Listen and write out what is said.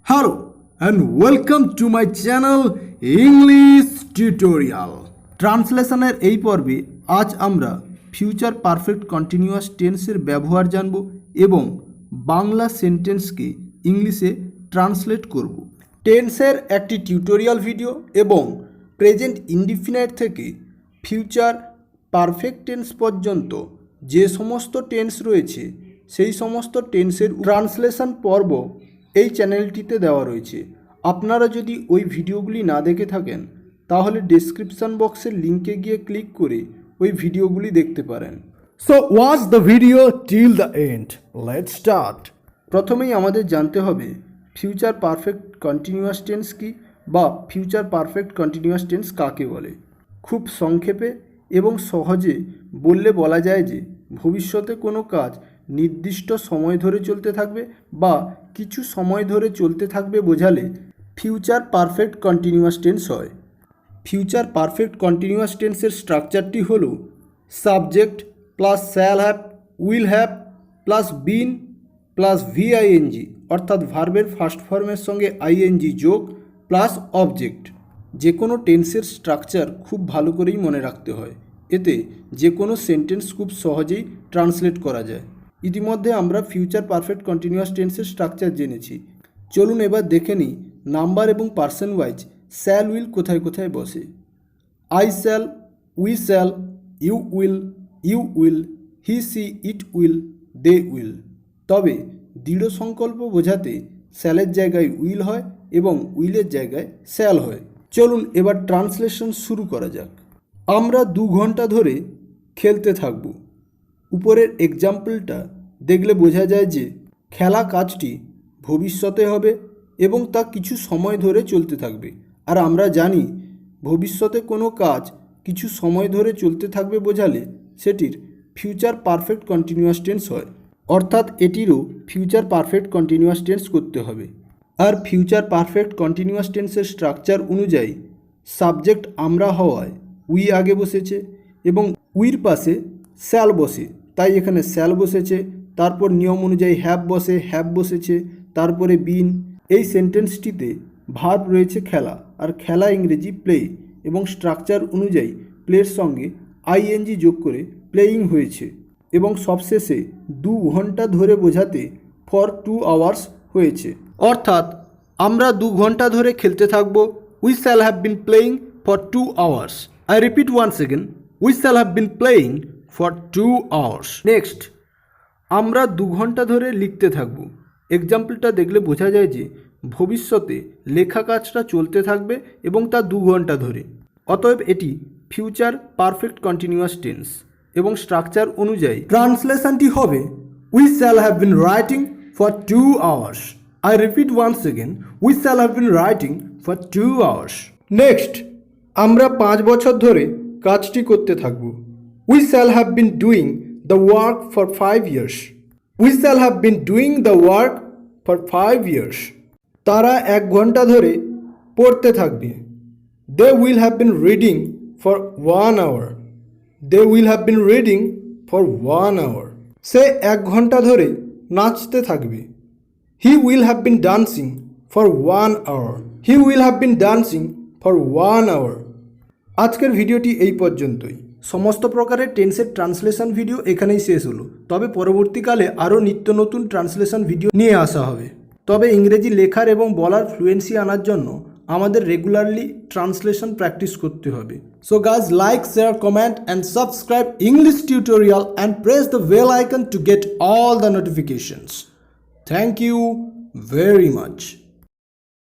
Hello and welcome to my channel English Tutorial. ট্রান্সলেশনের এই পর্বে আজ আমরা ফিউচার পারফেক্ট কন্টিনিউয়াস টেন্সের ব্যবহার জানব এবং বাংলা সেন্টেন্সকে ইংলিশে ট্রান্সলেট করব। টেন্সের একটি টিউটোরিয়াল ভিডিও এবং প্রেজেন্ট ইনডিফিনাইট থেকে ফিউচার পারফেক্ট টেন্স পর্যন্ত যে সমস্ত টেন্স রয়েছে সেই সমস্ত টেন্সের ট্রান্সলেশন পর্ব এই চ্যানেলটিতে দেওয়া রয়েছে। আপনারা যদি ওই ভিডিওগুলি না দেখে থাকেন তাহলে ডেসক্রিপশন বক্সের লিঙ্কে গিয়ে ক্লিক করে ওই ভিডিওগুলি দেখতে পারেন। So watch the video till the end. Let's start. প্রথমেই আমাদের জানতে হবে ফিউচার পারফেক্ট কন্টিনিউয়াস টেন্স কি বা ফিউচার পারফেক্ট কন্টিনিউয়াস টেন্স কাকে বলে। খুব সংক্ষেপে এবং সহজে বললে বলা যায় যে ভবিষ্যতে কোনো কাজ নির্দিষ্ট সময় ধরে চলতে থাকবে বা কিছু সময় ধরে চলতে থাকবে বোঝালে ফিউচার পারফেক্ট কন্টিনিউয়াস টেন্স হয়। ফিউচার পারফেক্ট কন্টিনিউয়াস টেন্সের স্ট্রাকচারটি হল subject plus shall have, will have plus been plus V I N G অর্থাৎ ভার্বের ফার্স্ট ফর্মের সঙ্গে আইএনজি যোগ প্লাস অবজেক্ট। যে কোনো টেন্সের স্ট্রাকচার খুব ভালো করেই মনে রাখতে হয়, এতে যে কোনো সেন্টেন্স খুব সহজেই ট্রান্সলেট করা যায়। ইতিমধ্যে আমরা ফিউচার পারফেক্ট কন্টিনিউয়াস টেন্সের স্ট্রাকচার জেনেছি। চলুন এবার দেখে নিই নাম্বার এবং পার্সন ওয়াইজ শ্যাল উইল কোথায় কোথায় বসে। I shall, we shall, you will, he see it will, they will. তবে দৃঢ় সংকল্প বোঝাতে শ্যালের জায়গায় উইল হয় এবং উইলের জায়গায় শ্যাল হয়। চলুন এবার ট্রান্সলেশন শুরু করা যাক। আমরা 2 ঘন্টা ধরে খেলতে থাকব। উপরের এক্সাম্পলটা দেখলে বোঝা যায় যে খেলা কাজটি ভবিষ্যতে হবে এবং তা কিছু সময় ধরে চলতে থাকবে। আর আমরা জানি ভবিষ্যতে কোনো কাজ কিছু সময় ধরে চলতে থাকবে বোঝালে সেটির ফিউচার পারফেক্ট কন্টিনিউয়াস টেন্স হয়, অর্থাৎ এটিরও ফিউচার পারফেক্ট কন্টিনিউয়াস টেন্স করতে হবে। আর ফিউচার পারফেক্ট কন্টিনিউয়াস টেন্সের স্ট্রাকচার অনুযায়ী সাবজেক্ট আমরা হওয়ায় উই আগে বসেছে এবং উইর পাশে শ্যাল বসে, তাই এখানে শ্যাল বসেছে। তারপর নিয়ম অনুযায়ী হ্যাভ বসেছে, তারপরে বিন। এই সেন্টেন্সটিতে ভার্ব রয়েছে খেলা, আর খেলা ইংরেজি প্লে এবং স্ট্রাকচার অনুযায়ী প্লের সঙ্গে আইএনজি যোগ করে প্লেয়িং হয়েছে এবং সবশেষে 2 ঘন্টা ধরে বোঝাতে ফর 2 আওয়ার্স হয়েছে। অর্থাৎ আমরা 2 ঘন্টা ধরে খেলতে থাকব। We shall have been playing for 2 hours. I repeat once again, we shall have been playing for 2 hours. Next, আমরা 2 ঘন্টা ধরে লিখতে থাকব। এক্সাম্পলটা দেখলে বোঝা যায় যে ভবিষ্যতে লেখা কাজটা চলতে থাকবে এবং তা 2 ঘন্টা ধরে। অতএব এটি ফিউচার পারফেক্ট কন্টিনিউয়াস টেন্স এবং স্ট্রাকচার অনুযায়ী ট্রান্সলেশনটি হবে we shall have been writing for 2 hours. I repeat once again, we shall have been writing for 2 hours. Next, আমরা 5 বছর ধরে কাজটি করতে থাকব। We shall have been doing the work for 5 years. We shall have been doing the work for 5 years. তারা 1 ঘন্টা ধরে পড়তে থাকবে। They will have been reading for 1 hour. They will have been reading for 1 hour. সে 1 ঘন্টা ধরে নাচতে থাকবে। He will have been dancing for 1 hour. He will have been dancing for 1 hour. আজকের ভিডিওটি এই পর্যন্তই। সমস্ত প্রকারের টেন্সের ট্রান্সলেশন ভিডিও এখানেই শেষ হলো। তবে পরবর্তীকালে আরও নিত্য নতুন ট্রান্সলেশন ভিডিও নিয়ে আসা হবে। তবে ইংরেজি লেখার এবং বলার ফ্লুয়েন্সি আনার জন্য আমাদের রেগুলারলি ট্রান্সলেশন প্র্যাকটিস করতে হবে। So guys, like, share, comment and subscribe English tutorial and press the bell icon to get all the notifications. Thank you very much.